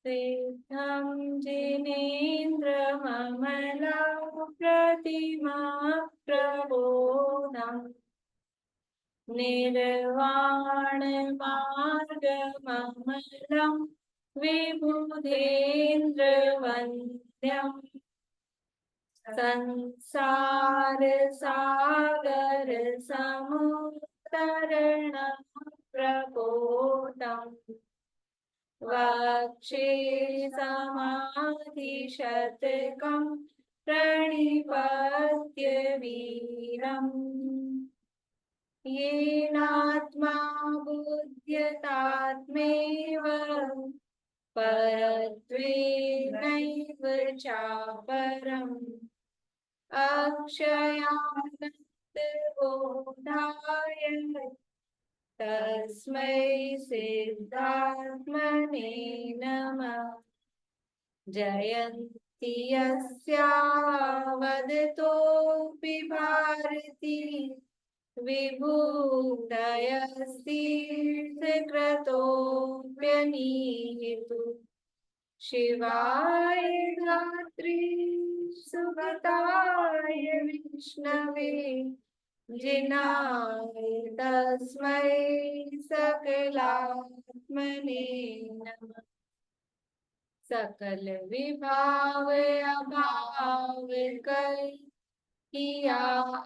सिद्धं जिनेन्द्रममला प्रतिमा प्रबोधम् निर्वाणमार्गममलं विबुधेन्द्रवन्द्यम् संसारसागरसमुत्तरणं प्रबोधम् वक्षे समाधिशतकं प्रणिपत्य वीरम् येनात्मा बुध्यतात्मेव परत्वेनैव चापरम् अक्षयानन्दबोधाय तस्मै सिद्धात्मने नमः। जयन्ति यस्यावदतोऽपि भारती विभूतयस्तीर्थकृतोऽप्यनीहितु शिवाय धात्री सुगताय विष्णवे जिनाय तस्मै सकलात्मने नमः। सकल विभाव अभाव कर किया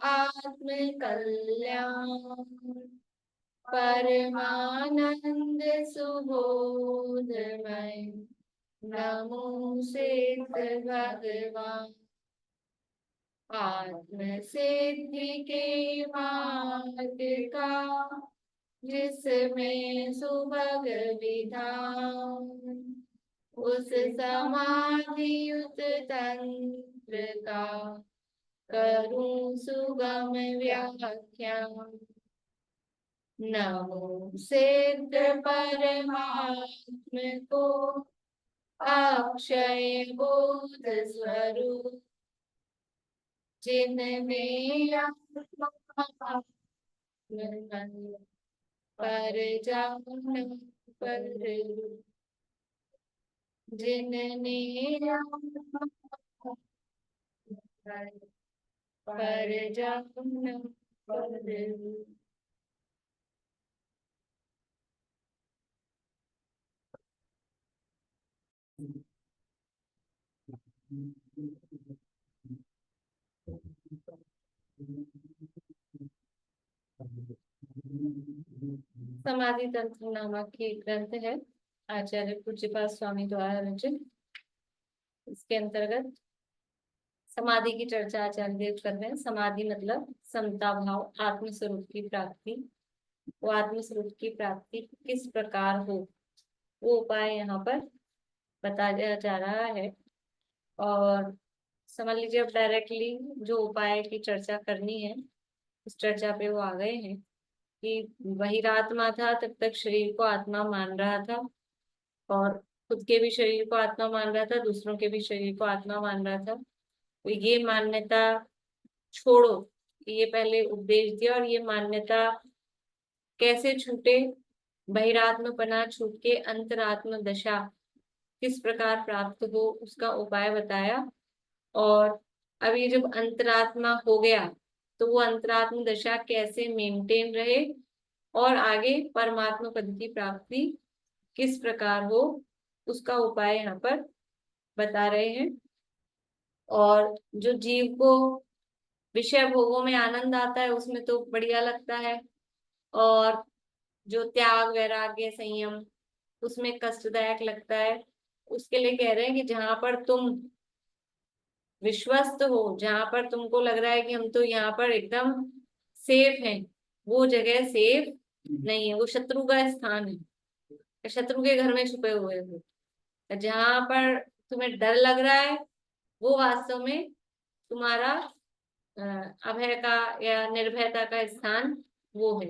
आत्म कल्याण परमानंद सुबोधमय नमो सिद्ध भगवान। आत्म सिद्धि के मार्ग का जिसमें सुभग विधान उस समाधियुत तंत्र का करूं सुगम व्याख्यान। नमो सिद्ध परमात्म को अक्षय बोध स्वरूप जिनमें आत्मा पर जान पर जिनने पर जान पर समाधि तंत्र नामक के ग्रंथ है आचार्य पूज्यपाद स्वामी द्वारा रचित। इसके अंतर्गत समाधि की चर्चा आचार्य देव कर रहे हैं। समाधि मतलब समता भाव, आत्मस्वरूप की प्राप्ति। वो आत्मस्वरूप की प्राप्ति किस प्रकार हो वो उपाय यहाँ पर बताया जा रहा है। और समझ लीजिए अब डायरेक्टली जो उपाय की चर्चा करनी है उस चर्चा पे वो आ गए हैं कि बहिरात्मा था, तब तक शरीर को आत्मा मान रहा था और खुद के भी शरीर को आत्मा मान रहा था, दूसरों के भी शरीर को आत्मा मान रहा था। तो ये मान्यता छोड़ो, ये पहले उपदेश दिया। और ये मान्यता कैसे छूटे, बहिरात्मपना छूट के अंतरात्म दशा किस प्रकार प्राप्त हो उसका उपाय बताया। और अब ये जब अंतरात्मा हो गया तो वो अंतरात्म दशा कैसे मेंटेन रहे और आगे परमात्मा पद की प्राप्ति किस प्रकार हो उसका उपाय यहाँ पर बता रहे हैं। और जो जीव को विषय भोगों में आनंद आता है उसमें तो बढ़िया लगता है, और जो त्याग वैराग्य संयम उसमें कष्टदायक लगता है। उसके लिए कह रहे हैं कि जहां पर तुम विश्वस्त हो, जहां पर तुमको लग रहा है कि हम तो यहाँ पर एकदम सेफ हैं, वो जगह सेफ नहीं है, वो शत्रु का स्थान है, शत्रु के घर में छुपे हुए हो। जहां पर तुम्हें डर लग रहा है वो वास्तव में तुम्हारा अभय का या निर्भयता का स्थान वो है।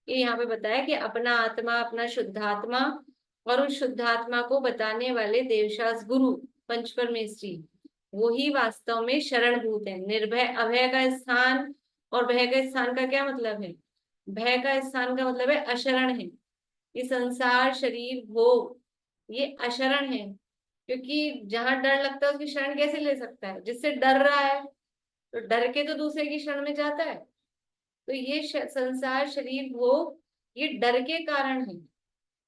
ये यहाँ पे बताया कि अपना आत्मा, अपना शुद्धात्मा और उस शुद्धात्मा को बताने वाले देवशास गुरु पंच परमेश्वरी वो ही वास्तव में शरणभूत है। निर्भय अभय का स्थान, और भय का स्थान का क्या मतलब है? भय का स्थान का मतलब है अशरण है। ये संसार शरीर भोग ये अशरण है, क्योंकि जहां डर लगता है उसकी शरण कैसे ले सकता है? जिससे डर रहा है तो डर के तो दूसरे की शरण में जाता है। तो ये संसार, शरीर, भोग, ये डर के कारण है,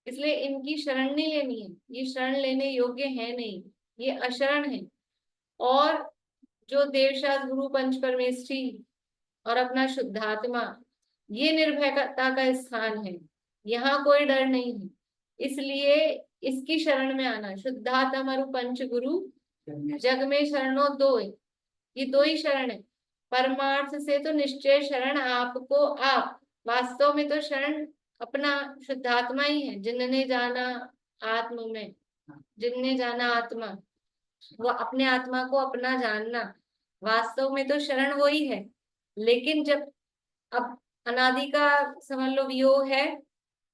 इसलिए इनकी शरण नहीं लेनी है। ये शरण लेने योग्य है नहीं, ये अशरण है। और जो देवशास्त्र, गुरु, पंच परमेष्ठी और अपना शुद्धात्मा, ये निर्भयता का स्थान है। यहाँ कोई डर नहीं है, इसलिए इसकी शरण में आना। शुद्धात्मा और पंच गुरु जग में शरणों दो, ये दो ही शरण है। परमार्थ से तो निश्चय शरण आपको आप, वास्तव में तो शरण अपना शुद्धात्मा ही है। जिनने जाना आत्म में, जिनने जाना आत्मा, वो अपने आत्मा को अपना जानना, वास्तव में तो शरण वो ही है। लेकिन जब अब अनादि का समझ लो वियोग है,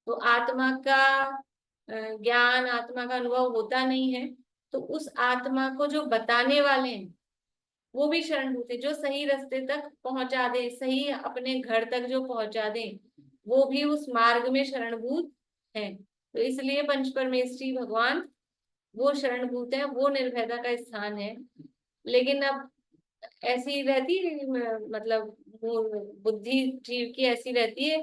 तो आत्मा का ज्ञान, आत्मा का अनुभव होता नहीं है। तो उस आत्मा को जो बताने वाले हैं वो भी शरणभूत है, जो सही रास्ते तक पहुंचा दे, सही अपने घर तक जो पहुंचा दे, वो भी उस मार्ग में शरणभूत है। तो इसलिए पंच परमेष्ठी भगवान वो शरणभूत है, वो निर्भयता का स्थान है। लेकिन अब ऐसी रहती है, मतलब बुद्धि जीव की ऐसी रहती है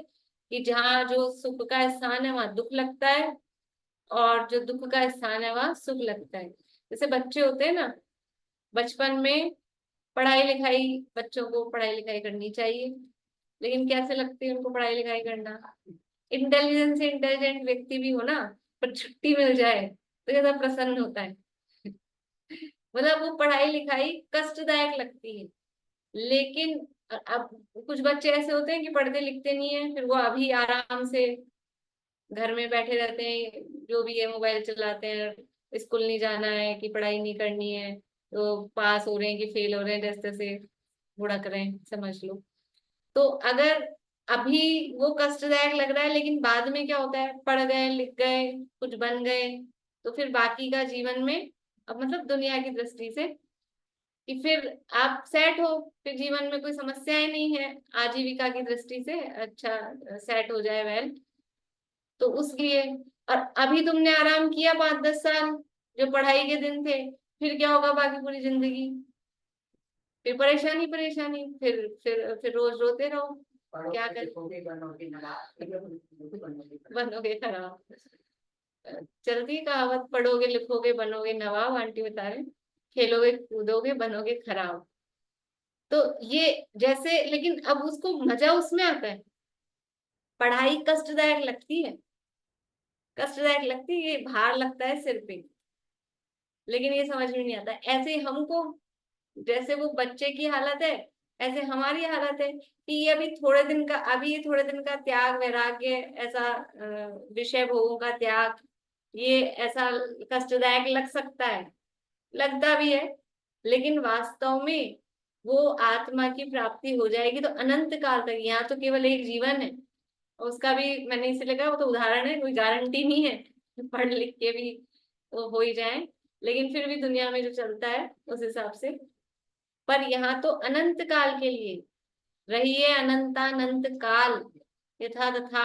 कि जहाँ जो सुख का स्थान है वहां दुख लगता है, और जो दुख का स्थान है वहां सुख लगता है। जैसे बच्चे होते हैं ना, बचपन में पढ़ाई लिखाई, बच्चों को पढ़ाई लिखाई करनी चाहिए, लेकिन कैसे लगती है उनको पढ़ाई लिखाई करना? इंटेलिजेंस से इंटेलिजेंट व्यक्ति भी हो ना, पर छुट्टी मिल जाए तो कैसा प्रसन्न होता है। मतलब वो पढ़ाई लिखाई कष्टदायक लगती है। लेकिन अब कुछ बच्चे ऐसे होते हैं कि पढ़ते लिखते नहीं है, फिर वो अभी आराम से घर में बैठे रहते हैं, जो भी है मोबाइल चलाते हैं, स्कूल नहीं जाना है कि पढ़ाई नहीं करनी है, तो पास हो रहे हैं कि फेल हो रहे हैं, जैसे तैसे भुड़क रहे हैं, समझ लो। तो अगर अभी वो कष्टदायक लग रहा है, लेकिन बाद में क्या होता है, पढ़ गए, लिख गए, कुछ बन गए, तो फिर बाकी का जीवन में, अब मतलब दुनिया की दृष्टि से, कि फिर आप सेट हो, फिर जीवन में कोई समस्याएं नहीं है, आजीविका की दृष्टि से अच्छा सेट हो जाए वेल, तो उसलिए। और अभी तुमने आराम किया 5-10 साल, जो पढ़ाई के दिन थे, फिर क्या होगा बाकी पूरी जिंदगी? फिर परेशानी परेशानी, फिर रोज रोते रहो। क्या कर, बनोगे खराब। चलती कहावत, पढ़ोगे लिखोगे बनोगे नवाब, आंटी बता रहे, खेलोगे कूदोगे बनोगे खराब। तो ये जैसे, लेकिन अब उसको मजा उसमें आता है। पढ़ाई कष्टदायक लगती है, कष्टदायक लगती है, ये भार लगता है सिर पे, लेकिन ये समझ में नहीं आता। ऐसे हमको, जैसे वो बच्चे की हालत है, ऐसे हमारी हालत है कि ये अभी थोड़े दिन का, अभी ये थोड़े दिन का त्याग वैराग्य, ऐसा विषय भोगों का त्याग, ये ऐसा कष्टदायक लग सकता है, लगता भी है। लेकिन वास्तव में वो आत्मा की प्राप्ति हो जाएगी तो अनंत काल तक। यहाँ तो केवल एक जीवन है, उसका भी मैंने इसीलिए कहा वो तो उदाहरण है, कोई गारंटी नहीं है पढ़ लिख के भी तो हो ही जाए, लेकिन फिर भी दुनिया में जो चलता है उस हिसाब से। पर यहाँ तो अनंत काल के लिए रहिए, अनंतानंत काल यथा तथा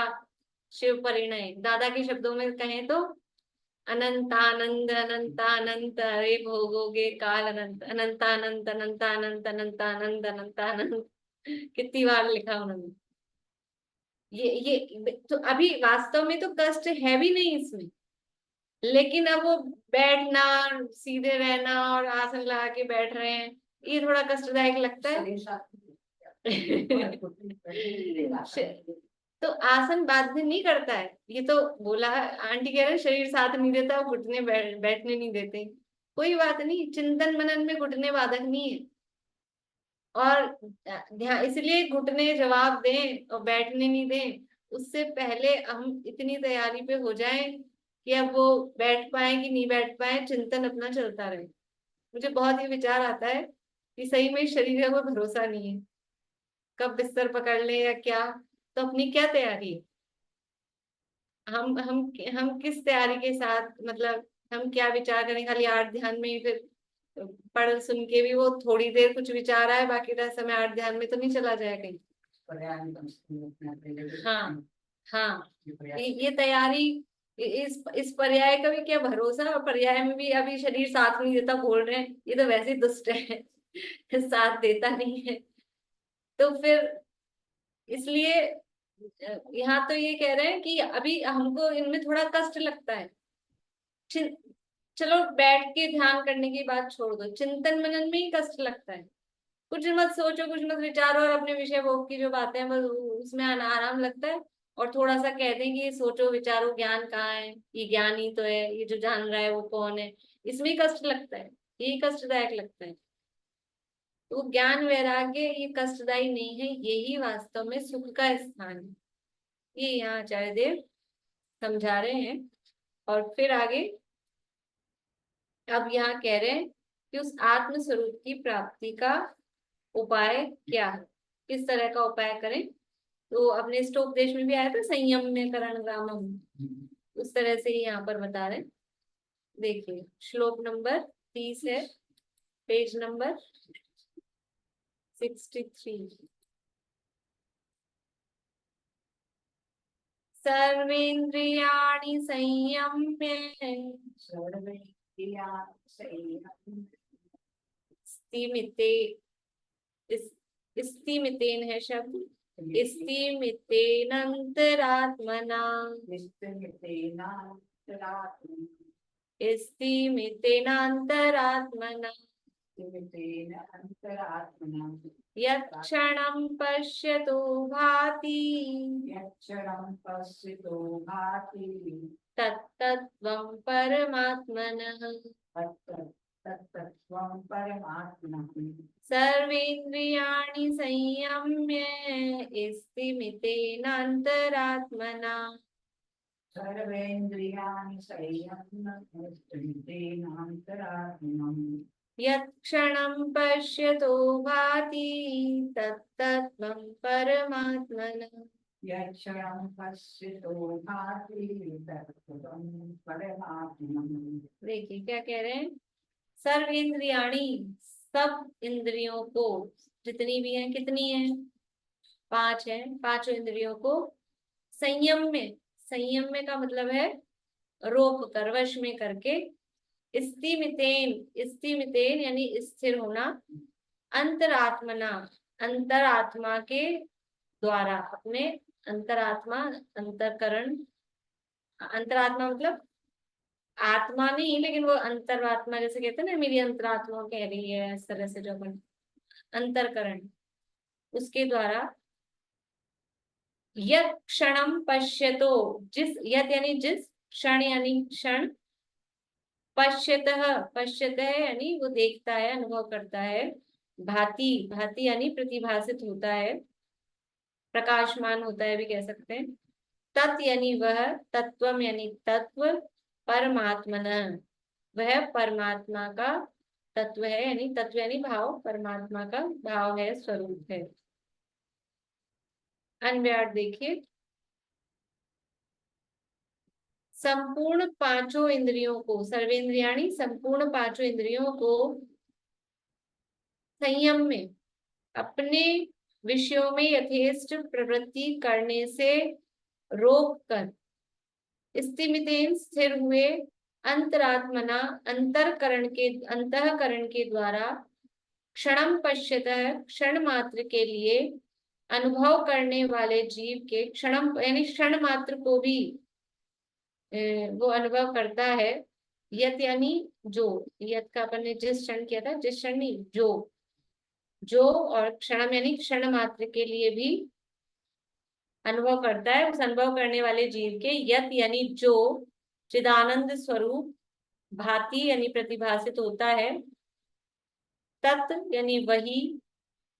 शिव परिणय। दादा के शब्दों में कहें तो अनंतानंद अनंतानंत अरे भोगोगे काल अनंत, अनंतानंत अनंतानंत अनंतानंद अनंतानंद, कितनी बार लिखा उन्होंने। ये तो अभी वास्तव में तो कष्ट है भी नहीं इसमें, लेकिन अब वो बैठना, सीधे रहना और आसन लगा के बैठ रहे हैं, ये थोड़ा कष्टदायक लगता है। तो आसन बाध्य नहीं करता है, ये तो बोला आंटी कह रहे हैं शरीर साथ नहीं देता, वो घुटने बैठने नहीं देते। कोई बात नहीं, चिंतन मनन में घुटने बाधक नहीं है। और ध्यान, इसलिए घुटने जवाब दें और बैठने नहीं दें, उससे पहले हम इतनी तैयारी पे हो जाएं कि अब वो बैठ पाए कि नहीं बैठ पाए, चिंतन अपना चलता रहे। मुझे बहुत ये विचार आता है कि सही में शरीर का कोई भरोसा नहीं है, कब बिस्तर पकड़ ले या क्या। तो अपनी क्या तैयारी है, हम किस तैयारी के साथ, मतलब हम क्या विचार करें? खाली आठ ध्यान में ही फिर पढ़ सुन के भी वो थोड़ी देर कुछ विचार आए, बाकी का समय आठ ध्यान में तो नहीं चला जाए कहीं। हाँ हाँ, ये तैयारी इस पर्याय का भी क्या भरोसा, और पर्याय में भी अभी शरीर साथ नहीं देता बोल रहे हैं, ये तो वैसे ही दुष्ट है साथ देता नहीं है। तो फिर इसलिए यहाँ तो ये कह रहे हैं कि अभी हमको इनमें थोड़ा कष्ट लगता है। चलो बैठ के ध्यान करने की बात छोड़ दो, चिंतन मनन में ही कष्ट लगता है। कुछ मत सोचो, कुछ मत विचारो, और अपने विषय भोग की जो बातें हैं बस उसमें आराम लगता है। और थोड़ा सा कह दें कि सोचो विचारो ज्ञान कहाँ है, ये ज्ञान ही तो है, ये जो जान रहा है वो कौन है, इसमें ही कष्ट लगता है, यही कष्टदायक लगता है। तो ज्ञान वैराग्य ये कष्टदायी नहीं है, यही वास्तव में सुख का स्थान है। ये यहाँ आचार्य देव समझा रहे हैं। और फिर आगे अब यहाँ कह रहे हैं कि उस आत्म स्वरूप की प्राप्ति का उपाय क्या है, किस तरह का उपाय करें। तो अपने इष्टोपदेश में भी आया था संयम में करण ग्रामम, उस तरह से ही यहाँ पर बता रहे हैं। देखिए श्लोक नंबर 30 है, पेज नंबर 63। सर्वेन्द्रियाणि संयम्य स्थिमिते, स्थिमितेन है शब्द, स्थिमितेनन्तरात्मना, स्थिमितेनान्तरात्मना यत्क्षणं पश्यतो भाति तत्तत्त्वं परमात्मनः। सर्वेन्द्रियाणि संयम्य स्थिमितेनान्तरात्मना यत्क्षणं पश्यतो भाति तत्तत्त्वं परमात्मनः। देखिए क्या कह रहे हैं, सर्वेन्द्रियाणि सब इंद्रियों को, जितनी भी हैं, कितनी है, 5 है, पांचों इंद्रियों को संयम में, संयम में का मतलब है रोक कर, वश में करके, स्थिमितेन, स्थिमितेन यानी स्थिर होना, अंतरात्मना अंतरात्मा के द्वारा, अपने अंतरात्मा, अंतरकरण, अंतरात्मा मतलब आत्मा नहीं, लेकिन वो अंतरात्मा जैसे कहते हैं ना, मेरी अंतरात्मा कह रही है, इस तरह से जो अपन अंतरकरण, उसके द्वारा यत् क्षणम पश्यतो, जिस, यत् यानी जिस, क्षण यानी क्षण, पश्यतः, पश्यतः यानी वो देखता है, अनुभव करता है, भाति, भाति यानी प्रतिभासित होता है, प्रकाशमान होता है भी कह सकते हैं, तत् यानी वह, तत्वम यानी तत्व, परमात्मन वह परमात्मा का तत्व है, यानी तत्व यानी भाव, परमात्मा का भाव है, स्वरूप है। अन्वयार्थ देखिए, संपूर्ण पांचों इंद्रियों को, सर्वेंद्रियाणी संपूर्ण पांचों इंद्रियों को संयम में, अपने विषयों में यथेष्ट प्रवृत्ति करने से रोक कर, स्थिमितेन स्थिर हुए, अंतरात्मना अंतःकरण के द्वारा, क्षणम पश्यतः क्षण मात्र के लिए अनुभव करने वाले जीव के, क्षणम यानी क्षण मात्र को भी वो अनुभव करता है, यत यानी जो, यत का अपन ने जिस क्षण किया था, जिस क्षण नहीं, जो और क्षणम यानी क्षण मात्र के लिए भी अनुभव करता है, उस अनुभव करने वाले जीव के, यत यानी जो, चिदानंद स्वरूप, भाति यानी प्रतिभासित होता है, तत् यानी वही,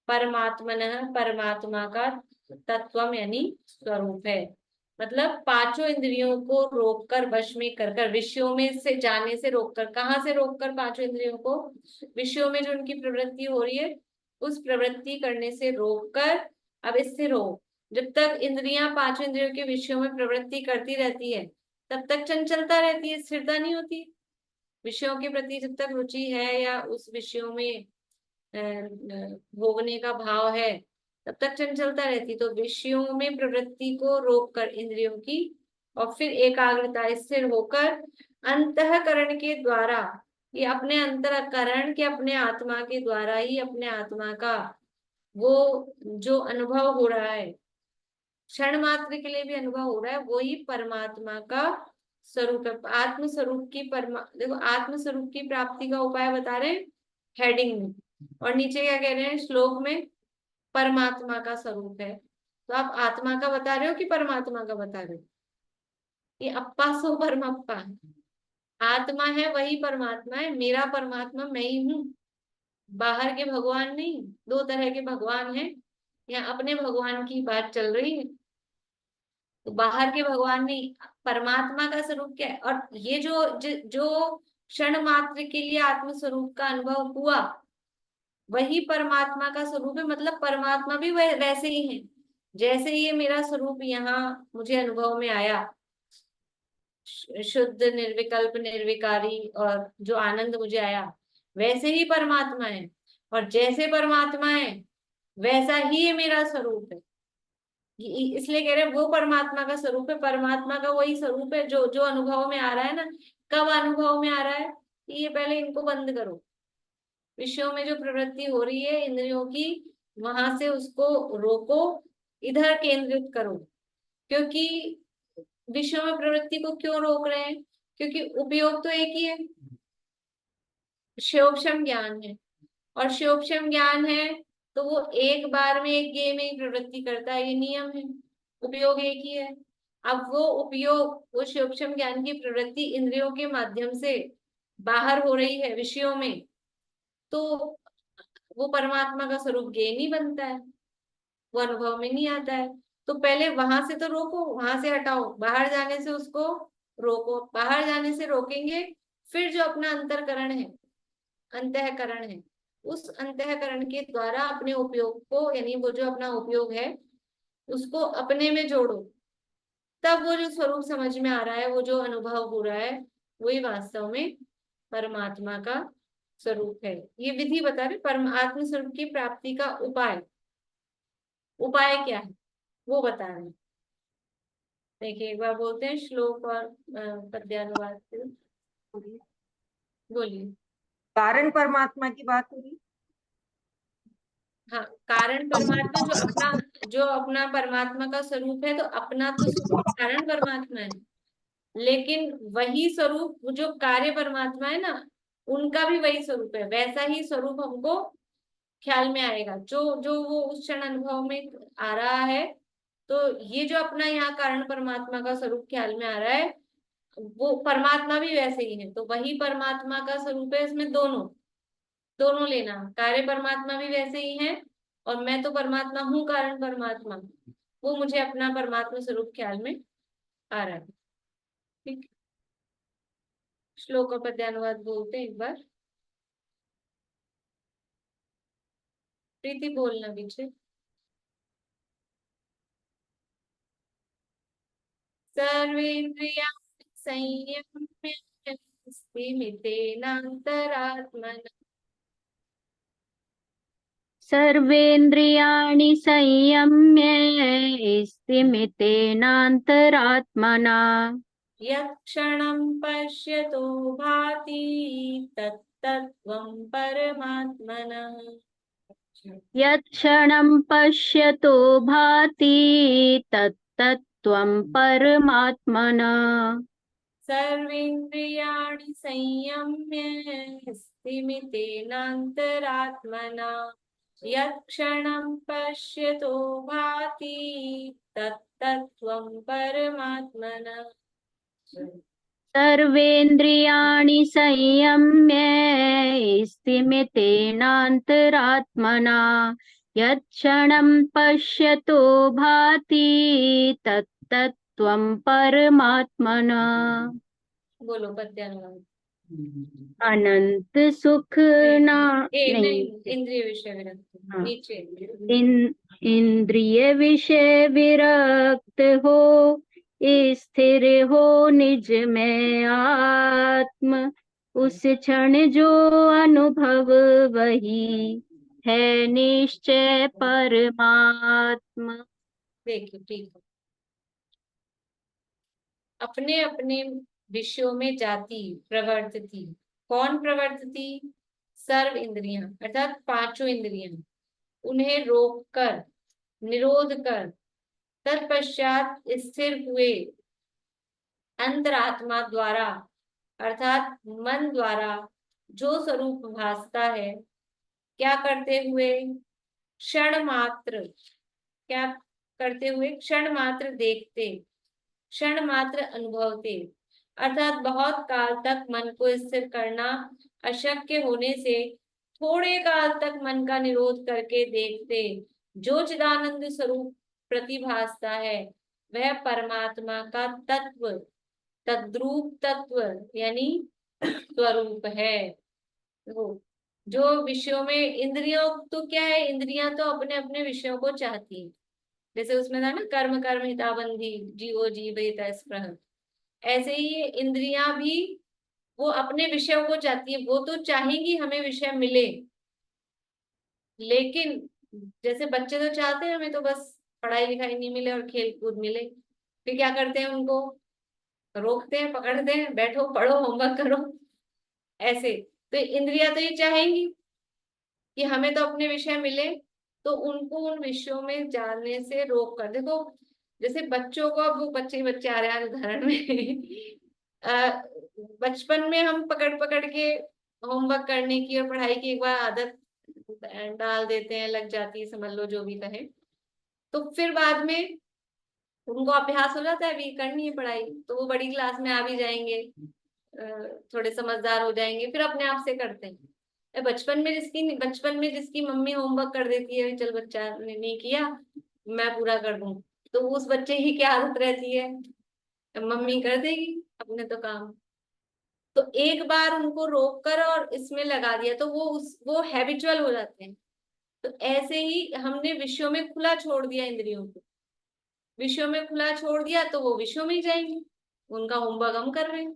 परमात्मनः परमात्मा का, तत्वम यानी स्वरूप है। मतलब पांचों इंद्रियों को रोककर, वश में कर, विषयों में से जाने से रोककर, कहाँ से रोककर, पांचों इंद्रियों को विषयों में जो उनकी प्रवृत्ति हो रही है उस प्रवृत्ति करने से रोककर अब स्थिर हो। जब तक इंद्रियां पांचों इंद्रियों के विषयों में प्रवृत्ति करती रहती है तब तक चंचलता रहती है, स्थिरता नहीं होती। विषयों के प्रति जब तक रुचि है या उस विषयों में भोगने का भाव है, तब तक चंचलता रहती। तो विषयों में प्रवृत्ति को रोककर इंद्रियों की और फिर एकाग्रता स्थिर होकर अंतःकरण के द्वारा, ये अपने अंतःकरण के अपने आत्मा के द्वारा ही अपने आत्मा का वो जो अनुभव हो रहा है, क्षण मात्र के लिए भी अनुभव हो रहा है, वही परमात्मा का स्वरूप है। आत्म स्वरूप की देखो, आत्म स्वरूप की प्राप्ति का उपाय बता रहे हैं हेडिंग में, और नीचे क्या कह रहे हैं श्लोक में, परमात्मा का स्वरूप है। तो आप आत्मा का बता रहे हो कि परमात्मा का बता रहे हो? ये अप्पा सो परमप्पा, आत्मा है वही परमात्मा है, मेरा परमात्मा मैं ही हूँ, बाहर के भगवान नहीं। दो तरह के भगवान हैं, यहाँ अपने भगवान की बात चल रही है, तो बाहर के भगवान नहीं। परमात्मा का स्वरूप क्या है? और ये जो क्षण मात्र के लिए आत्म स्वरूप का अनुभव हुआ, वही परमात्मा का स्वरूप है। मतलब परमात्मा भी वैसे ही है, जैसे ये मेरा स्वरूप यहाँ मुझे अनुभव में आया, शुद्ध निर्विकल्प निर्विकारी, और जो आनंद मुझे आया, वैसे ही परमात्मा है। और जैसे परमात्मा है वैसा ही ये मेरा स्वरूप है। इसलिए कह रहे हैं वो परमात्मा का स्वरूप है, परमात्मा का वही स्वरूप है जो जो अनुभव में आ रहा है ना। कब अनुभव में आ रहा है? ये पहले इनको बंद करो, विषयों में जो प्रवृत्ति हो रही है इंद्रियों की, वहां से उसको रोको, इधर केंद्रित करो। क्योंकि विषयों में प्रवृत्ति को क्यों रोक रहे हैं? क्योंकि उपयोग तो एक ही है, शिवोक्षम ज्ञान है। और शिवोक्षम ज्ञान है तो वो एक बार में एक गेम में ही प्रवृत्ति करता है, ये नियम है। उपयोग एक ही है। अब वो उपयोग, वो शिवोक्षम ज्ञान की प्रवृत्ति इंद्रियों के माध्यम से बाहर हो रही है विषयों में, तो वो परमात्मा का स्वरूप गेम ही बनता है, वो अनुभव में नहीं आता है। तो पहले वहां से तो रोको, वहां से हटाओ, बाहर जाने से उसको रोको। बाहर जाने से रोकेंगे, फिर जो अपना अंतरकरण है, अंतःकरण है, उस अंतःकरण के द्वारा अपने उपयोग को, यानी वो जो अपना उपयोग है उसको अपने में जोड़ो। तब वो जो स्वरूप समझ में आ रहा है, वो जो अनुभव हो रहा है, वही वास्तव में परमात्मा का स्वरूप है। ये विधि बता रहे परमात्म स्वरूप की प्राप्ति का उपाय। उपाय क्या है वो बता रहे हैं। देखिए एक बार बोलते हैं श्लोक और पद्यानुवाद से। बोलिए। कारण परमात्मा की बात हो रही। हाँ, कारण परमात्मा जो अपना परमात्मा का स्वरूप है, तो अपना तो स्वरूप कारण परमात्मा है, लेकिन वही स्वरूप वो जो कार्य परमात्मा है ना, उनका भी वही स्वरूप है। वैसा ही स्वरूप हमको ख्याल में आएगा जो जो वो उस क्षण अनुभव में आ रहा है। तो ये जो अपना यहाँ कारण परमात्मा का स्वरूप ख्याल में आ रहा है, वो परमात्मा भी वैसे ही है, तो वही परमात्मा का स्वरूप है। इसमें दोनों दोनों लेना, कार्य परमात्मा भी वैसे ही है, और मैं तो परमात्मा हूँ कारण परमात्मा, वो मुझे अपना परमात्मा स्वरूप ख्याल में आ रहा है। ठीक। श्लोक और पद्यानुवाद बोलते हैं एक बार। प्रीति बोलना पीछे। सर्वेन्द्रिया संयम्य स्थिमितेनान्तरात्मना। सर्वेन्द्रियाणि संयम्य स्थिमितेनान्तरात्मना। यत्क्षणं पश्यतो भाति तत्तत्त्वं परमात्मनः। यत्क्षणं पश्यतो भाति तत्तत्त्वं परमात्मनः। सर्वेन्द्रियाणि संयम्य स्थिमितेनान्तरात्मना। यत्क्षणं पश्यतो भाति तत्तत्त्वं परमात्मनः। सर्वेन्द्रियाणि संयम्य स्थिमितेनान्तरात्मना। यत्क्षणं पश्यतो भाति तत्तत्त्वं परमात्मनः। बोलो पद्यानुवाद। अनंत सुख ना नहीं, नहीं। इंद्रिय विषय विरक्ति हाँ। नीचे। इंद्रिय विषय विरक्त हो, स्थिर हो निज में आत्म। उस क्षण जो अनुभव वही है निश्चय परमात्मा। देखिए ठीक है। अपने अपने विषयों में जाती, प्रवर्तती। कौन प्रवर्तती? सर्व इंद्रियां, अर्थात पांचों इंद्रियां, उन्हें रोक कर, निरोध कर, तत्पश्चात स्थिर हुए अंतरात्मा द्वारा, अर्थात मन द्वारा जो स्वरूप भासता है, क्या करते हुए? क्षण मात्र, क्या करते हुए? क्षण मात्र देखते, क्षण मात्र अनुभवते, अर्थात बहुत काल तक मन को स्थिर करना अशक्य होने से थोड़े काल तक मन का निरोध करके देखते जो चिदानंद स्वरूप प्रतिभासता है, वह परमात्मा का तत्व, तद्रूप तत्व यानी स्वरूप है। वो जो विषयों में इंद्रियों, तो क्या है, इंद्रियां तो अपने अपने विषयों को चाहती हैं। जैसे उसमें था ना, कर्म कर्म हिताबंधी जीवो जीवेत स्पृह, ऐसे ही ये इंद्रियां भी वो अपने विषयों को चाहती है। वो तो चाहेंगी हमें विषय मिले, लेकिन जैसे बच्चे तो चाहते हैं हमें तो बस पढ़ाई लिखाई नहीं मिले और खेल कूद मिले, फिर क्या करते हैं? उनको रोकते हैं, पकड़ते हैं, बैठो पढ़ो होमवर्क करो, ऐसे। तो इंद्रियां तो ये चाहेंगी कि हमें तो अपने विषय मिले, तो उनको उन विषयों में जाने से रोक कर देखो। जैसे बच्चों को, अब वो बच्चे ही बच्चे आ रहे हैं उदाहरण में अ, बचपन में हम पकड़ पकड़ के होमवर्क करने की और पढ़ाई की एक बार आदत डाल देते हैं, लग जाती है, समझ लो जो भी कहे, तो फिर बाद में उनको अभ्यास हो जाता है, अभी करनी है पढ़ाई, तो वो बड़ी क्लास में आ भी जाएंगे, थोड़े समझदार हो जाएंगे, फिर अपने आप से करते हैं। बचपन में जिसकी मम्मी होमवर्क कर देती है, चल बच्चा ने नहीं किया मैं पूरा कर दूं, तो उस बच्चे की क्या आदत रहती है? मम्मी कर देगी अपने तो काम। तो एक बार उनको रोक कर और इसमें लगा दिया तो वो हैबिचुअल हो जाते हैं। तो ऐसे ही हमने विषयों में खुला छोड़ दिया, इंद्रियों को विषयों में खुला छोड़ दिया, तो वो विषयों में ही जाएंगे। उनका होमवर्क हम कर रहे हैं,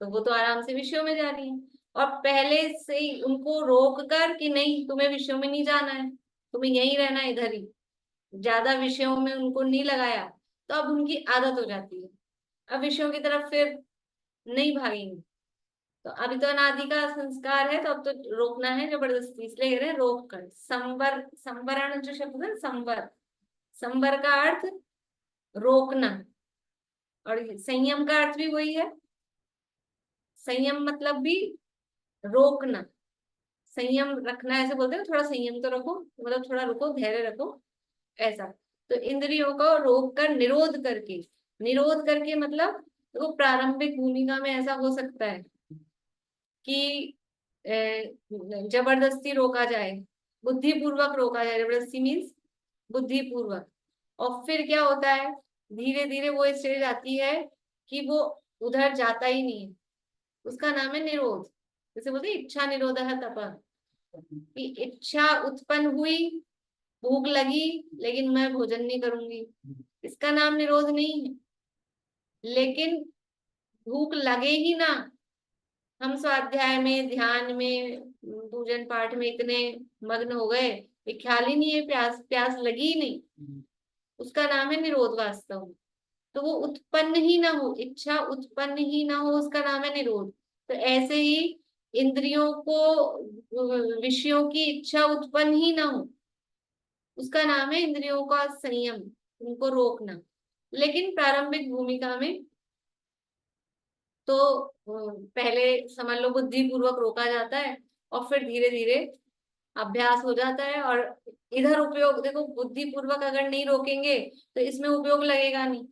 तो वो तो आराम से विषयों में जा रही है। और पहले से ही उनको रोक कर कि नहीं तुम्हें विषयों में नहीं जाना है, तुम्हें यहीं रहना है, इधर ही, ज्यादा विषयों में उनको नहीं लगाया, तो अब उनकी आदत हो जाती है, अब विषयों की तरफ फिर नहीं भागेंगे। तो अभी तो अनादि का संस्कार है, तो अब तो रोकना है जबरदस्ती, इसलिए कह रहे हैं रोक कर। संवरण जो शब्द है, संवर का अर्थ रोकना, और संयम का अर्थ भी वही है। संयम मतलब भी रोकना, संयम रखना, ऐसे बोलते हैं, थोड़ा संयम तो रखो, मतलब थोड़ा रुको, धैर्य रखो, ऐसा। तो इंद्रियों को रोक कर, निरोध करके मतलब तो प्रारंभिक भूमिका में ऐसा हो सकता है कि जबरदस्ती रोका जाए, बुद्धिपूर्वक रोका जाए, जबरदस्ती मीन्स बुद्धिपूर्वक। और फिर क्या होता है, धीरे धीरे वो स्टेज आती है कि वो उधर जाता ही नहीं है, उसका नाम है निरोध। जैसे बोलते हैं इच्छा निरोध है तप, कि इच्छा उत्पन्न हुई, भूख लगी, लेकिन मैं भोजन नहीं करूंगी, इसका नाम निरोध नहीं है। लेकिन भूख लगे ही ना, हम स्वाध्याय में, ध्यान में, पूजन पाठ में इतने मग्न हो गए, ये ख्याल ही नहीं है, प्यास प्यास लगी ही नहीं, उसका नाम है निरोध वास्तव में। तो वो उत्पन्न ही ना हो, इच्छा उत्पन्न ही ना हो, उसका नाम है निरोध। तो ऐसे ही इंद्रियों को, विषयों की इच्छा उत्पन्न ही ना हो, उसका नाम है इंद्रियों का संयम, उनको रोकना। लेकिन प्रारंभिक भूमिका में तो पहले समझ लो बुद्धिपूर्वक रोका जाता है, और फिर धीरे धीरे अभ्यास हो जाता है। और इधर उपयोग देखो, बुद्धिपूर्वक अगर नहीं रोकेंगे तो इसमें उपयोग लगेगा नहीं,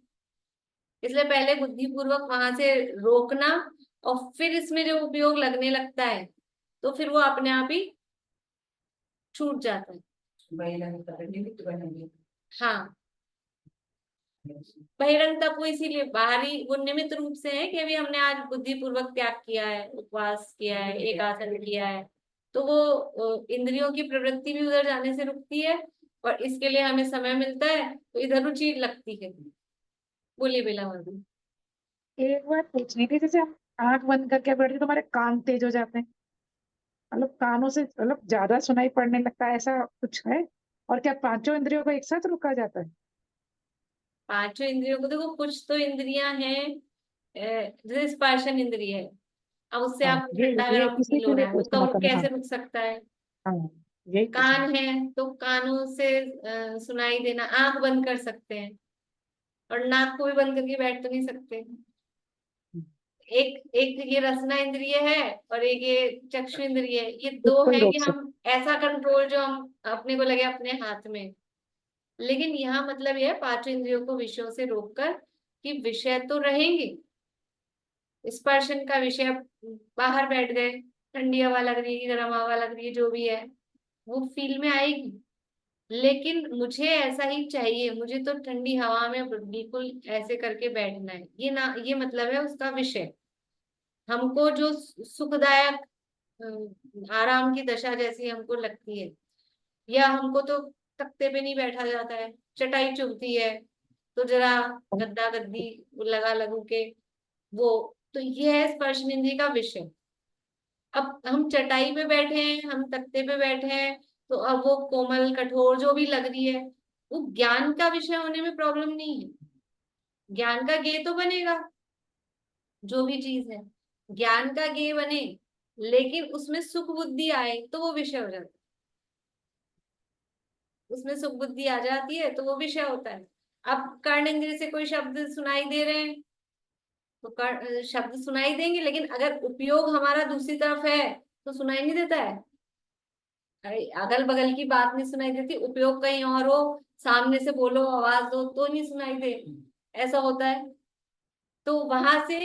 इसलिए पहले बुद्धिपूर्वक वहां से रोकना, और फिर इसमें जो उपयोग लगने लगता है तो फिर वो अपने आप ही छूट जाता है। हाँ, बहिरंग तप वो इसीलिए बाहरी, वो निमित्त रूप से है कि अभी हमने आज बुद्धिपूर्वक त्याग किया है, उपवास किया है, एक आसन किया है, तो वो इंद्रियों की प्रवृत्ति भी उधर जाने से रुकती है, और इसके लिए हमें समय मिलता है तो इधर रुचि लगती है। बोलिए बेला वर्मा। एक बात पूछनी थी, जैसे हम आंख बंद करके बैठे तो हमारे कान तेज हो जाते हैं, मतलब कानों से मतलब ज्यादा सुनाई पड़ने लगता है, ऐसा कुछ है? और क्या पांचों इंद्रियों को एक साथ रोका जाता है? पांचों इंद्रियों को देखो, कुछ तो इंद्रियां हैं जैसे स्पर्शन इंद्रिय है, अब उससे हाँ, आपको ये ठंडा ये गर्म इसी फील के हो लिए रहा है, तो पूछना कब था मैं। हाँ कैसे रुक सकता है? हाँ, यही पूछना। कान है तो कानों से सुनाई देना, आंख बंद कर सकते हैं, और नाक को भी बंद करके बैठ तो नहीं सकते। एक एक ये रसना इंद्रिय है और एक ये चक्षु इंद्रिय है, ये दो उसको ही है कि रोक हम ऐसा कंट्रोल जो हम अपने को लगे अपने हाथ में। लेकिन यहाँ मतलब यह है पांचों इंद्रियों को विषयों से रोककर, कि विषय तो रहेंगे, स्पर्शन का विषय, बाहर बैठ गए, ठंडी हवा लग रही है, गर्म हवा लग रही है, जो भी है वो फील में आएगी, लेकिन मुझे ऐसा ही चाहिए, मुझे तो ठंडी हवा में बिल्कुल ऐसे करके बैठना है, ये ना, ये मतलब है उसका विषय। हमको जो सुखदायक आराम की दशा जैसी हमको लगती है, या हमको तो तख्ते पे नहीं बैठा जाता है, चटाई चुभती है, तो जरा गद्दा गद्दी लगा लगू के वो, तो ये है स्पर्श इंद्रिय का विषय। अब हम चटाई पे बैठे हैं, हम तख्ते पे बैठे हैं, तो अब वो कोमल कठोर जो भी लग रही है, वो ज्ञान का विषय होने में प्रॉब्लम नहीं है, ज्ञान का ज्ञेय तो बनेगा, जो भी चीज है ज्ञान का ज्ञेय बने, लेकिन उसमें सुख बुद्धि आए तो वो विषय हो जाता है, उसमें सुख बुद्धि आ जाती है तो वो विषय होता है। अब कर्ण इंद्रिय से कोई शब्द सुनाई दे रहे हैं, तो शब्द सुनाई देंगे, लेकिन अगर उपयोग हमारा दूसरी तरफ है तो सुनाई नहीं देता है। अगल बगल की बात नहीं सुनाई देती, उपयोग कहीं और हो, सामने से बोलो आवाज दो तो नहीं सुनाई दे, ऐसा होता है। तो वहां से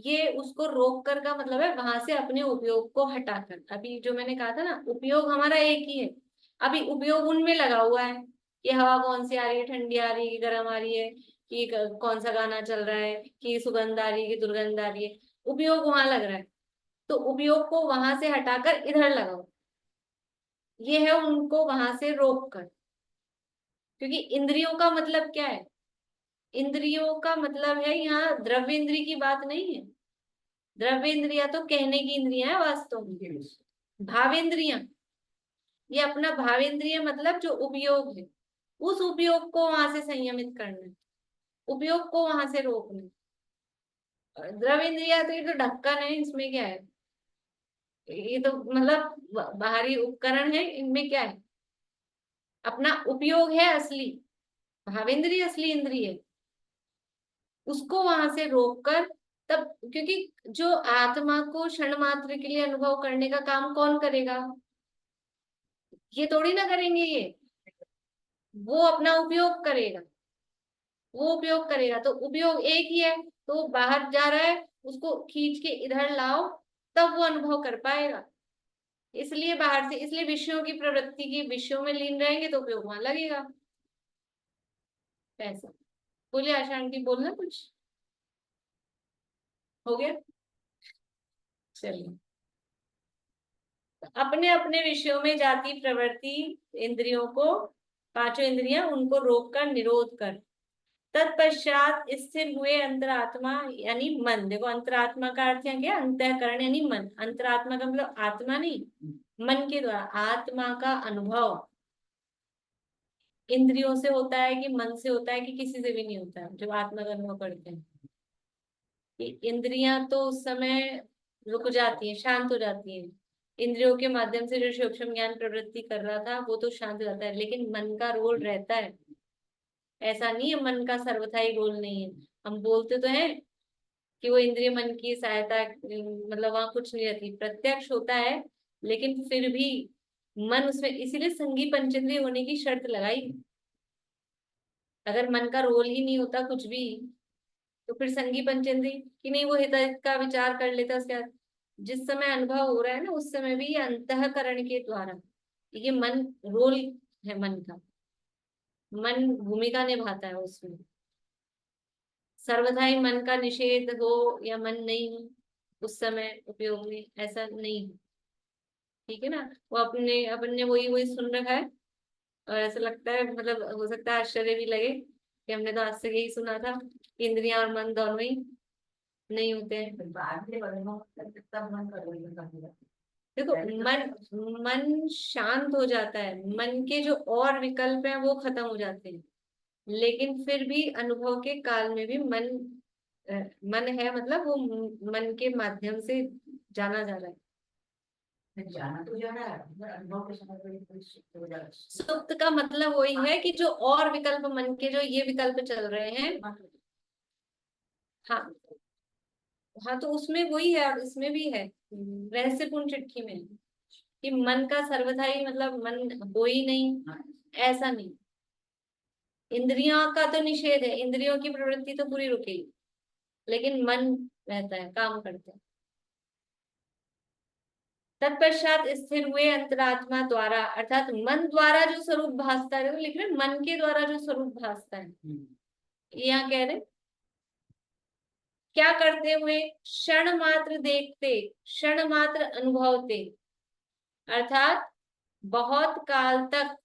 ये उसको रोक कर का मतलब है वहां से अपने उपयोग को हटाकर, अभी जो मैंने कहा था ना, उपयोग हमारा एक ही है, अभी उपयोग उनमें लगा हुआ है कि हवा कौन सी आ रही है, ठंडी आ रही है कि गर्म आ रही है, कि कौन सा गाना चल रहा है, कि सुगंध आ रही है कि दुर्गंध आ रही है, उपयोग वहां लग रहा है, तो उपयोग को वहां से हटाकर इधर लगाओ, ये है उनको वहां से रोक कर। क्योंकि इंद्रियों का मतलब क्या है, इंद्रियों का मतलब है यहाँ द्रव्य इंद्रिय की बात नहीं है, द्रव्य इंद्रिया तो कहने की इंद्रिया है वास्तव में, भावेंद्रिया, ये अपना भावेंद्रिय मतलब जो उपयोग है, उस उपयोग को वहां से संयमित करना है, उपयोग को वहां से रोकना है। द्रव्य इंद्रिया तो ये तो ढक्कन है, इसमें क्या है, ये तो मतलब बाहरी उपकरण है, इनमें क्या है, अपना उपयोग है असली, भावेंद्रिय असली इंद्रिय है, उसको वहां से रोककर, तब क्योंकि जो आत्मा को क्षण मात्र के लिए अनुभव करने का काम कौन करेगा, ये थोड़ी ना करेंगे, ये वो अपना उपयोग करेगा, वो उपयोग करेगा, तो उपयोग एक ही है, तो वो बाहर जा रहा है, उसको खींच के इधर लाओ, तब वो अनुभव कर पाएगा, इसलिए बाहर से, इसलिए विषयों की प्रवृत्ति की विषयों में लीन रहेंगे तो उपयोग वहां लगेगा। ऐसा बोलिए आशा आंटी, बोलना कुछ हो गया, चलिए। अपने अपने विषयों में जाती प्रवृत्ति इंद्रियों को, पांचों इंद्रियां उनको रोक कर निरोध कर, तत्पश्चात स्थिर हुए अंतरात्मा यानी मन, देखो अंतरात्मा का अर्थ है क्या, अंतःकरण यानी मन, अंतरात्मा का मतलब आत्मा नहीं, मन के द्वारा आत्मा का अनुभव इंद्रियों से होता है कि मन से होता है कि किसी से भी नहीं होता है, जब आत्मा का अनुभव करते हैं, कि इंद्रियां तो उस समय रुक जाती हैं, शांत हो जाती हैं, इंद्रियों के माध्यम से जो सूक्ष्म ज्ञान प्रवृत्ति कर रहा था वो तो शांत हो जाता है, लेकिन मन का रोल रहता है, ऐसा नहीं है मन का सर्वथा ही रोल नहीं है। हम बोलते तो हैं कि वो इंद्रिय मन की सहायता, मतलब वहां कुछ नहीं रहती, प्रत्यक्ष होता है, लेकिन फिर भी मन उसमें, इसीलिए संगी पंचेंद्रिय होने की शर्त लगाई, अगर मन का रोल ही नहीं होता कुछ भी, तो फिर संगी पंचेंद्रिय कि नहीं, वो हित का विचार कर लेता, उसके बाद जिस समय अनुभव हो रहा है ना उस समय भी ये अंतःकरण के द्वारा, ये मन रोल है, मन का, मन भूमिका निभाता है उसमें, सर्वथा ही मन का निषेध हो या मन नहीं हो उस समय उपयोग में, ऐसा नहीं है, ठीक है ना। वो अपने अपन ने वही वही सुन रखा है, और ऐसा लगता है, मतलब हो सकता है आश्चर्य भी लगे कि हमने तो आज से यही सुना था, इंद्रियां और मन दोनों ही नहीं होते हैं। देखो मन, मन शांत हो जाता है, मन के जो और विकल्प हैं वो खत्म हो जाते हैं, लेकिन फिर भी अनुभव के काल में भी मन मन है मतलब वो मन के माध्यम से जाना जा रहा है। जाना तो जाना है, अनुभव के समय पे कोई सुप्त हो जाए। सुप्त का मतलब वही है कि जो और विकल्प मन के जो ये विकल्प चल रहे हैं, हाँ हाँ, तो उसमें वही है और इसमें भी है, रहस्यपूर्ण चिट्ठी में कि मन का सर्वथा ही मतलब मन हो ही नहीं, ऐसा नहीं। इंद्रियों का तो निषेध है, इंद्रियों की प्रवृत्ति तो पूरी रुकेगी, लेकिन मन रहता है, काम करते हैं। तत्पश्चात स्थिर हुए अंतरात्मा द्वारा, अर्थात मन द्वारा जो स्वरूप भासता है, लिख रहे मन के द्वारा जो स्वरूप भासता है, यहाँ कह रहे क्या करते हुए, क्षण मात्र देखते, क्षण मात्र अनुभवते, अर्थात बहुत काल तक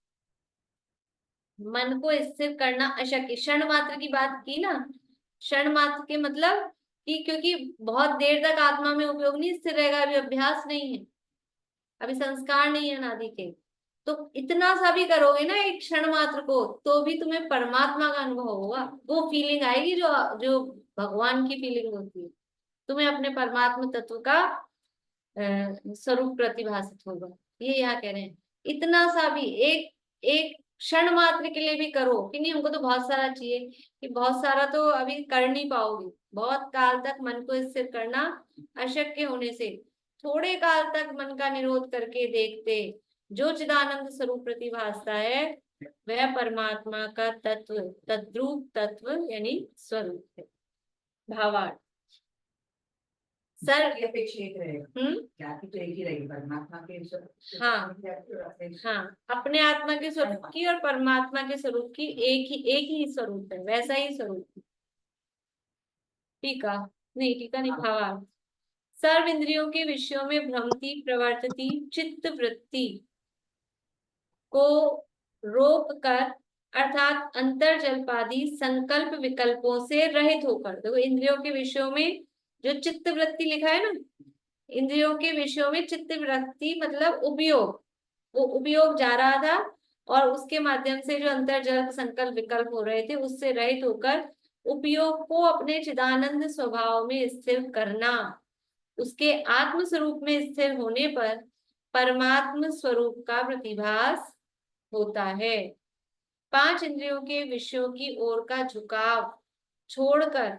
मन को स्थिर करना अशक्य। क्षण मात्र की बात की ना, क्षण मात्र के मतलब कि क्योंकि बहुत देर तक आत्मा में उपयोग नहीं स्थिर रहेगा, अभी अभ्यास नहीं है, अभी संस्कार नहीं है अनादि के, तो इतना सा भी करोगे ना एक क्षण मात्र को, तो भी तुम्हें परमात्मा का अनुभव होगा, वो फीलिंग आएगी जो जो भगवान की फीलिंग होती है, तुम्हें अपने परमात्मा तत्व का स्वरूप प्रतिभासित होगा। ये यहाँ कह रहे हैं, इतना सा भी एक एक क्षण मात्र के लिए भी करो कि नहीं, हमको तो बहुत सारा चाहिए, कि बहुत सारा तो अभी कर नहीं पाओगे, बहुत काल तक मन को स्थिर करना अशक्य होने से थोड़े काल तक मन का निरोध करके देखते, जो चिदानंद स्वरूप प्रतिभासता है वह परमात्मा का तत्व, तद्रूप तत्व यानी स्वरूप है। भावार्थ, सर ये अपेक्षा एक रहेगा, क्या की तो एक ही रहेगी, परमात्मा के स्वरूप। हाँ, अपने आत्मा के स्वरूप की और परमात्मा के स्वरूप की एक ही स्वरूप है, वैसा ही स्वरूप है। टीका नहीं, भावार्थ, सर्व इंद्रियों के विषयों में भ्रमती प्रवर्तती चित्त वृत्ति को रोक कर, अर्थात अंतर्जल्पादि संकल्प विकल्पों से रहित होकर, देखो इंद्रियों के विषयों में जो चित्त वृत्ति लिखा है ना, इंद्रियों के विषयों में चित्त वृत्ति मतलब उपयोग, वो उपयोग जा रहा था और उसके माध्यम से जो अंतर्जल्प संकल्प विकल्प हो रहे थे उससे रहित होकर उपयोग को अपने चिदानंद स्वभाव में स्थिर करना, उसके आत्म स्वरूप में स्थिर होने पर परमात्म स्वरूप का प्रतिभास होता है। पांच इंद्रियों के विषयों की ओर का झुकाव छोड़कर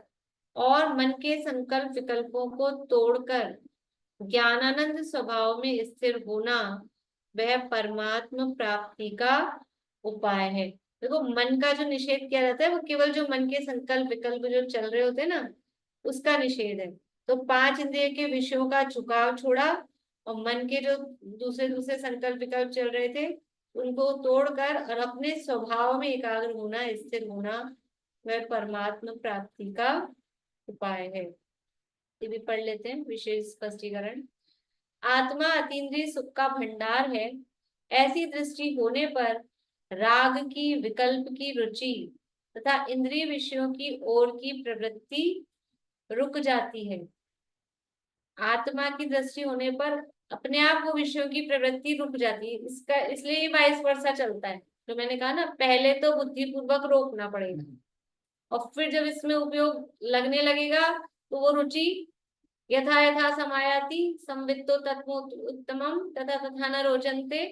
और मन के संकल्प विकल्पों को तोड़कर ज्ञानानंद स्वभाव में स्थिर होना, वह परमात्म प्राप्ति का उपाय है। देखो मन का जो निषेध किया जाता है वो केवल जो मन के संकल्प विकल्प जो चल रहे होते हैं ना, उसका निषेध है। तो पांच इंद्रिय के विषयों का झुकाव छोड़ा और मन के जो दूसरे दूसरे संकल्प विकल्प चल रहे थे उनको तोड़कर और अपने स्वभाव में एकाग्र होना, स्थिर होना, वह परमात्मा प्राप्ति का उपाय है। ये भी पढ़ लेते हैं विशेष स्पष्टीकरण। आत्मा अतीन्द्रिय सुख का भंडार है, ऐसी दृष्टि होने पर राग की, विकल्प की रुचि तथा इंद्रिय विषयों की ओर की प्रवृत्ति रुक जाती है। आत्मा की दृष्टि होने पर अपने आप वो विषयों की प्रवृत्ति रुक जाती है, इसका इसलिए ये वाइस वर्सा चलता है, जो मैंने कहा ना, पहले तो बुद्धिपूर्वक रोकना पड़ेगा और फिर जब इसमें उपयोग लगने लगेगा तो वो रुचि यथा यथा समायाति संवित्तो तत्वोत्तमम तथा तथा न रोचन्ते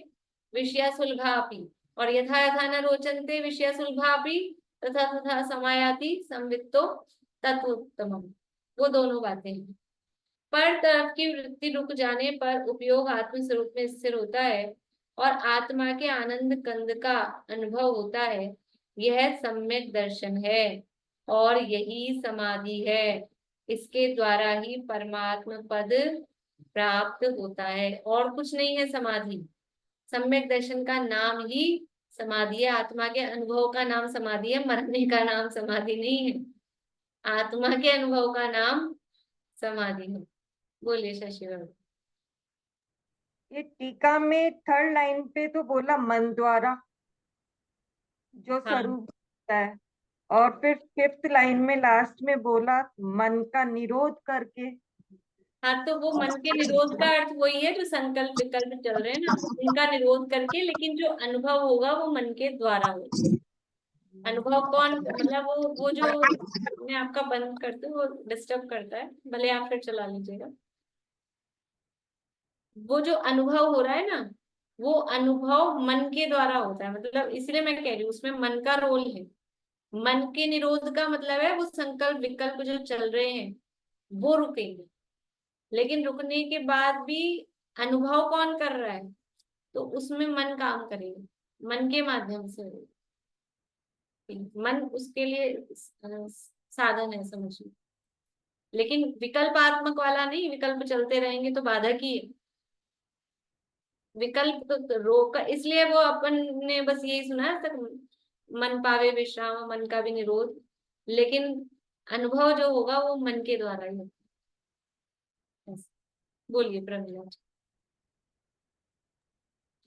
विषया सुलभापि, और यथा यथा न रोचन्ते विषया सुलभापि तथा तथा समायाति संवित्तो तत्वोत्तमम, वो दोनों बातें हैं। पर तरफ की वृत्ति रुक जाने पर उपयोग आत्म स्वरूप में स्थिर होता है और आत्मा के आनंद कंद का अनुभव होता है। यह सम्यक दर्शन है और यही समाधि है, इसके द्वारा ही परमात्म पद प्राप्त होता है, और कुछ नहीं है समाधि। सम्यक दर्शन का नाम ही समाधि है, आत्मा के अनुभव का नाम समाधि है, मरने का नाम समाधि नहीं है, आत्मा के अनुभव का नाम समाधि है। बोलिए शशि बाबू। ये टीका में थर्ड लाइन पे तो बोला मन द्वारा जो स्वरूप होता है, और फिर फिफ्थ लाइन में लास्ट में बोला मन का निरोध करके। हाँ, तो वो मन के निरोध का अर्थ वही है जो संकल्प विकल्प चल रहे हैं ना, उनका निरोध करके, लेकिन जो अनुभव होगा वो मन के द्वारा होगा। अनुभव कौन, मतलब वो जो मैं आपका बंद करती हूँ, वो डिस्टर्ब करता है, भले आप फिर चला लीजिएगा। वो जो अनुभव हो रहा है ना, वो अनुभव मन के द्वारा होता है, मतलब इसलिए मैं कह रही हूँ उसमें मन का रोल है। मन के निरोध का मतलब है वो संकल्प विकल्प जो चल रहे हैं वो रुकेंगे, लेकिन रुकने के बाद भी अनुभव कौन कर रहा है, तो उसमें मन काम करेगा, मन के माध्यम से होगा। मन उसके लिए साधन है, समझिए। लेकिन विकल्पात्मक वाला नहीं, विकल्प चलते रहेंगे तो बाधक ही है। विकल्प तो रोक, इसलिए वो अपन ने बस यही सुना है तक, मन पावे विश्राम, मन का भी निरोध। लेकिन अनुभव जो होगा वो मन के द्वारा ही होगा। बोलिए प्रमिला जी।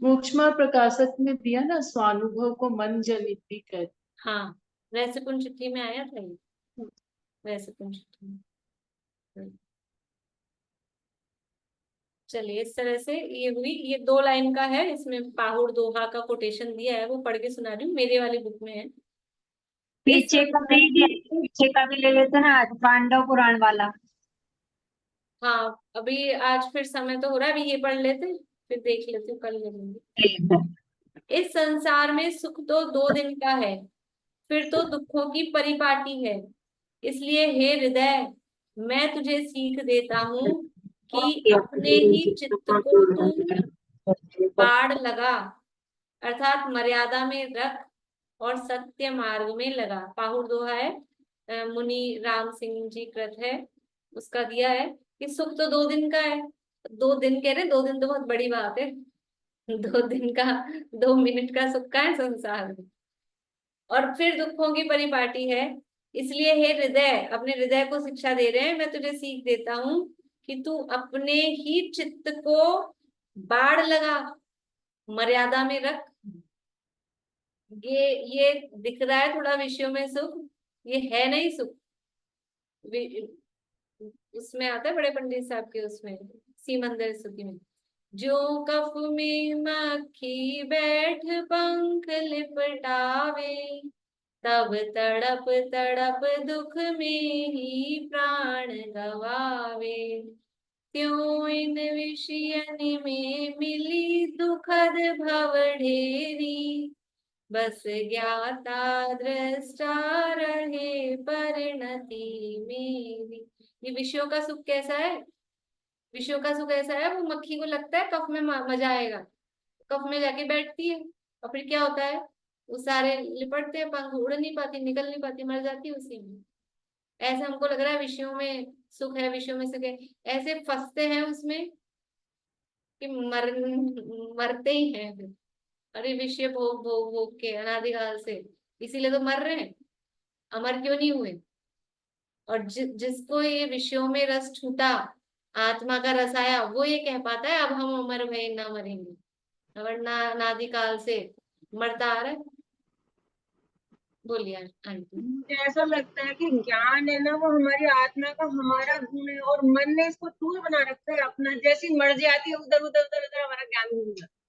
मोक्षमा प्रकाशक में दिया ना, स्वानुभव को मन जनित भी कर। हाँ, वैसे पुन चिट्ठी में आया था ये, वैसे पुन चिट्ठी में। चलिए, इस तरह से ये हुई, ये 2 लाइन का है, इसमें पाहुड़ दोहा का कोटेशन दिया है, वो पढ़ के सुना रही हूँ, मेरे वाली बुक में है। इस पीछे का भी ले लेते ना, आज पांडव पुराण वाला। हाँ, अभी आज फिर समय तो हो रहा है, अभी ये पढ़ लेते हैं, फिर देख लेते हैं, कल ले लेंगे। इस संसार में सुख तो 2 दिन का है, फिर तो दुखों की परिपाटी है। इसलिए हे हृदय, मैं तुझे सीख देता हूँ कि अपने ही चित्त को तू बाढ़ लगा, अर्थात मर्यादा में रख और सत्य मार्ग में लगा। पाहुड़ दोहा है, मुनि राम सिंह जी कृत है, उसका दिया है कि सुख तो 2 दिन का है। 2 दिन कह रहे, 2 दिन तो बहुत बड़ी बात है। 2 दिन का, 2 मिनट का सुख का है संसार में, और फिर दुखों की परिपाटी है। इसलिए हे हृदय, अपने हृदय को शिक्षा दे रहे हैं, मैं तुझे सीख देता हूँ कि तू अपने ही चित्त को बाढ़ लगा, मर्यादा में रख। ये दिख रहा है थोड़ा विषयों में सुख, ये है नहीं सुख। उसमें आता है बड़े पंडित साहब के, उसमें सीमंदर स्तुति में, जो कफ में मक्खी बैठ पंख लिपटावे, तब तड़प तड़प दुख में ही प्राण गवावे। त्यों इन विषयन में मिली दुखद भव ढेरी, बस ज्ञाता दृष्टा रहे परिणति मेरी। ये विषयों का सुख कैसा है? विषयों का सुख ऐसा है, वो मक्खी को लगता है कफ में मजा आएगा, कफ में जाके बैठती है, और फिर क्या होता है, वो सारे लिपटते हैं, पंख उड़ नहीं पाती, निकल नहीं पाती, मर जाती है उसी में। ऐसे हमको लग रहा है विषयों में सुख है, विषयों में सुख है, ऐसे फंसते हैं उसमें कि मरते ही हैं फिर। अरे विषय भोग भोग भोग के अनादिकाल से, इसीलिए तो मर रहे हैं, अमर क्यों नहीं हुए? और जिसको ये विषयों में रस छूटा, आत्मा का रस आया, वो ये कह पाता है अब हम अमर भय ना मरेंगे, वरना अनादिकाल से मरता आ रहा है। बोलिए आंटी। मुझे ऐसा लगता है कि ज्ञान है ना, वो हमारी आत्मा का हमारा गुण है, और मन ने इसको टूल बना रखा है अपना। जैसी मर्जी आती है उधर उधर उधर उधर हमारा ज्ञान घूम जाता है।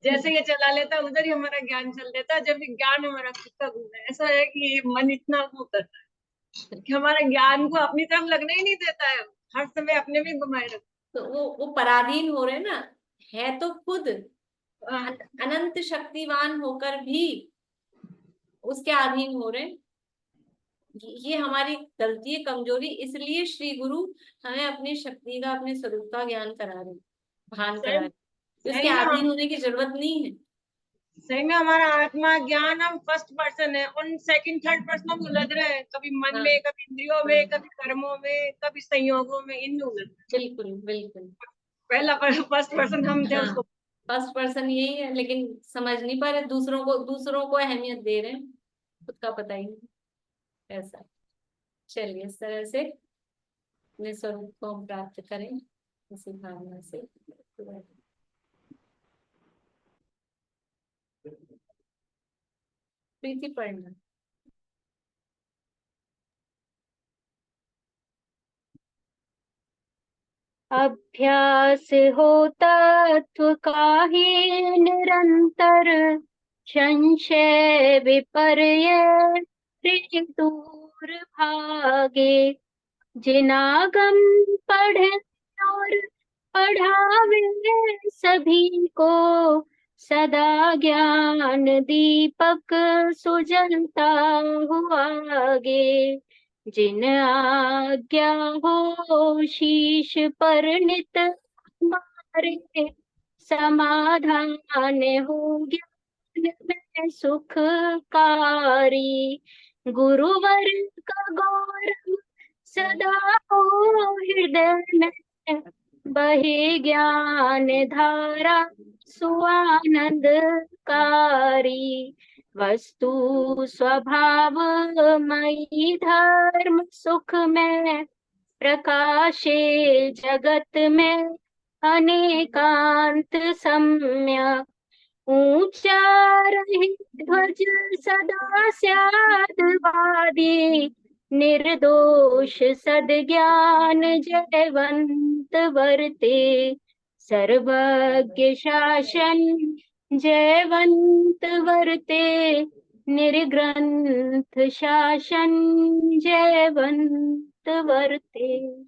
जैसे ये चला लेता है उधर ही हमारा ज्ञान चल देता है, जबकि ज्ञान हमारा खुद का गुण है। ऐसा है कि ये मन इतना वो करता है कि हमारे ज्ञान को अपनी तरफ लगने ही नहीं देता है, हर समय अपने में घुमाए रखता तो वो पराधीन हो रहे ना, है तो खुद है। अनंत शक्तिवान होकर भी उसके अधीन हो रहे हैं। ये हमारी गलती है, कमजोरी, इसलिए श्री गुरु हमें अपनी शक्ति का, अपने स्वरूप का ज्ञान करा रहे, भान करा सही रहे। उसके सही में अधीन होने की जरूरत नहीं है। सही में हमारा आत्मा ज्ञान हम फर्स्ट पर्सन है, उन सेकंड थर्ड पर्सन में उलझ रहे हैं, कभी मन हाँ, में, कभी इंद्रियों में, कभी कर्मों में, कभी संयोगों में, इनमें उलझ रहे हैं। बिल्कुल बिल्कुल। पहला फर्स्ट पर्सन हम थे, हाँ, उसको फर्स्ट पर्सन यही है, लेकिन समझ नहीं पा रहे, दूसरों को अहमियत दे रहे हैं, खुद का पता ही नहीं। ऐसा, चलिए इस तरह से अपने स्वरूप को हम प्राप्त करें, इसी भावना से। प्रीति पढ़ना। अभ्यास हो तत्व का ही निरंतर, संशय विपर्य दूर भागे। जिनागम पढ़े और पढ़ावे सभी को, सदा ज्ञान दीपक सुजलता हुआ आगे। जिन आज्ञा हो शीश पर नित मारे, समाधान हो ज्ञान में सुखकारी। गुरुवर का गौरव सदा हो हृदय में, बहे ज्ञान धारा सुआनंदकारी। वस्तु स्वभाव मयि धर्म सुख में, प्रकाशे जगत में अनेकांत सम्यक। ऊंचा रहे ध्वज सदा स्यादवादी, निर्दोष सद्ज्ञान जयवंत वर्ते। सर्वज्ञ शासन जयवंत वर्ते, निर्ग्रंथ शासन जयवंत वर्ते।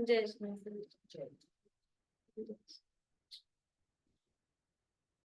जय श्री कृष्ण।